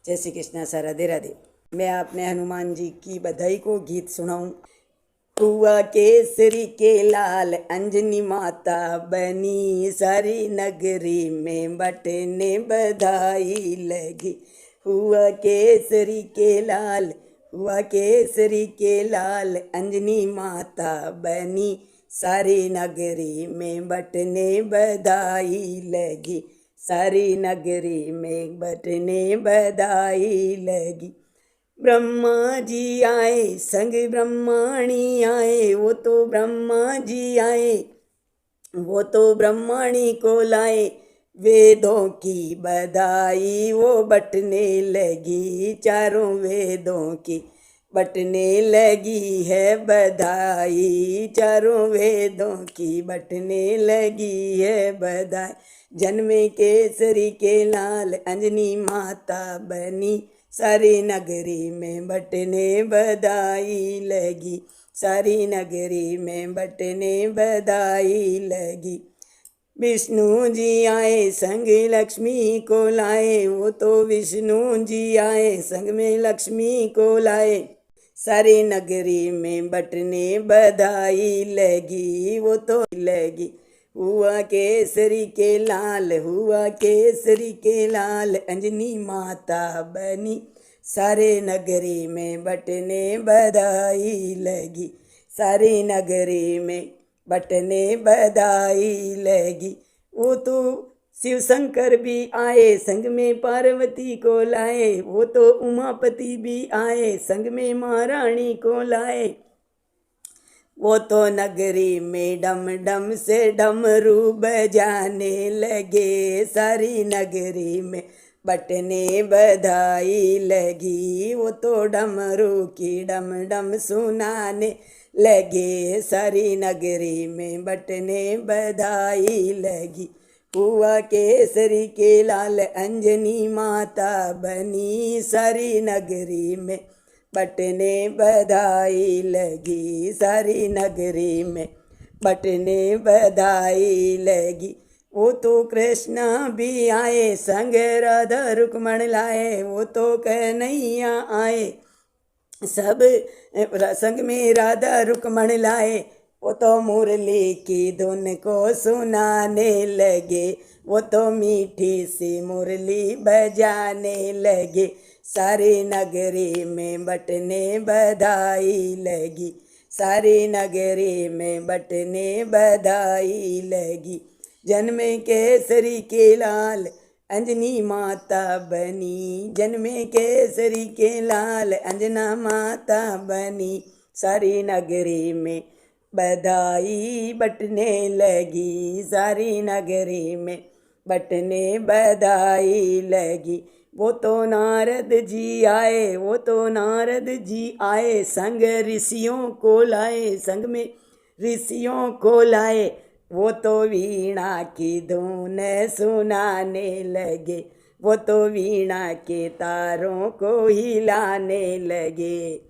जय श्री कृष्ण। सर राधे राधे। मैं अपने हनुमान जी की बधाई को गीत सुनाऊं। हुआ केसरी के लाल अंजनी माता बनी, सारी नगरी में बटने बधाई लगी। हुआ केसरी के लाल, हुआ केसरी के लाल अंजनी माता बनी, सारी नगरी में बटने बधाई लगी। सारी नगरी में बटने बधाई लगी। ब्रह्मा जी आए संग ब्रह्माणी आए, वो तो ब्रह्मा जी आए, वो तो ब्रह्माणी को लाए। वेदों की बधाई वो बटने लगी, चारों वेदों की बटने लगी है बधाई, चारों वेदों की बटने लगी है बधाई। जन्मे केसरी के लाल अंजनी माता बनी, सारी नगरी में बटने बधाई लगी। सारी नगरी में बटने बधाई लगी। विष्णु जी आए संग लक्ष्मी को लाए, वो तो विष्णु जी आए संग में लक्ष्मी को लाए। सारी नगरी में बटने बधाई लगी, वो तो लगी। हुआ केसरी के लाल, हुआ केसरी के लाल अंजनी माता बनी, सारे नगरी में बटने बधाई लगी। सारी नगरी में बटने बधाई लगी। वो तो शिव शंकर भी आए संग में पार्वती को लाए, वो तो उमापति भी आए संग में महारानी को लाए। वो तो नगरी में डम डम से डमरू बजाने लगे, सारी नगरी में बटने बधाई लगी। वो तो डमरू की डम डम सुनाने लगे, सारी नगरी में बटने बधाई लगी। हुआ केसरी के लाल अंजनी माता बनी, सारी नगरी में बटने बधाई लगी। सारी नगरी में बटने बधाई लगी। वो तो कृष्णा भी आए संग राधा रुक्मण लाए, वो तो कन्हैया आए सब संग में राधा रुक्मण लाए। वो तो मुरली की धुन को सुनाने लगे, वो तो मीठी सी मुरली बजाने लगे। सारी नगरी में बटने बधाई लगी। सारी नगरी में बटने बधाई लगी। जन्मे केसरी के लाल अंजनी माता बनी, जन्मे केसरी के लाल अंजना माता बनी, सारी नगरी में बधाई बटने लगी। सारी नगरी में बटने बधाई लगी। वो तो नारद जी आए, वो तो नारद जी आए संग ऋषियों को लाए, संग में ऋषियों को लाए। वो तो वीणा की धुन सुनाने लगे, वो तो वीणा के तारों को हिलाने लगे।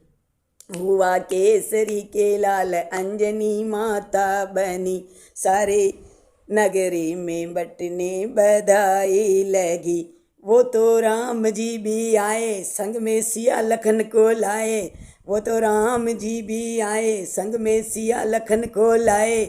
हुआ केसरी के लाल अंजनी माता बनी, सारे नगरी में बटने बधाई लगी। वो तो राम जी भी आए संग में सिया लखन को लाए, वो तो राम जी भी आए संग में सिया लखन को लाए।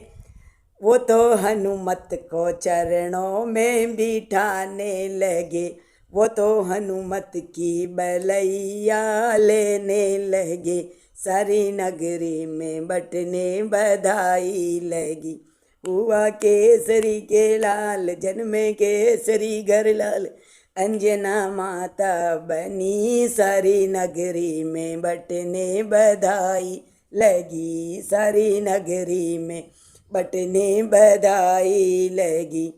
वो तो हनुमत को चरणों में बिठाने लगे, वो तो हनुमत की बलैया लेने लगे। सारी नगरी में बटने बधाई लगी। हुआ केसरी के लाल जन्मे केसरी घर लाल अंजना माता बनी, सारी नगरी में बटने बधाई लगी। सारी नगरी में बटने बधाई लगी।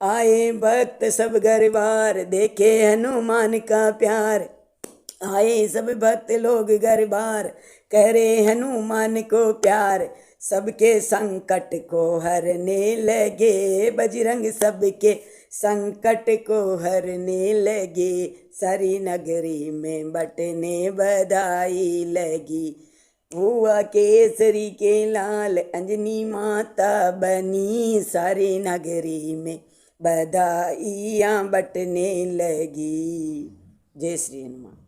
आए भक्त सब घर बार देखे हनुमान का प्यार, आए सब भक्त लोग घर बार करे हनुमान को प्यार। सबके संकट को हरने लगे, बजरंग सबके संकट को हरने लगे। सारी नगरी में बटने बधाई लगी। हुआ केसरी के लाल अंजनी माता बनी, सारी नगरी में बधाइयाँ बटने लगी। जय श्री हनुमान।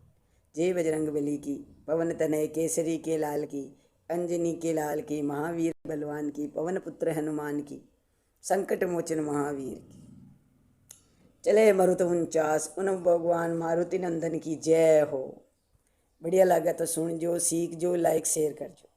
जय बजरंग बली की, पवन तनय केसरी के लाल की, अंजनी के लाल की, महावीर बलवान की, पवन पुत्र हनुमान की, संकट मोचन महावीर की। चले मरुत 49 उन भगवान मारुति नंदन की जय हो। बढ़िया लगा तो सुन जो, सीख जो, लाइक शेयर कर जो।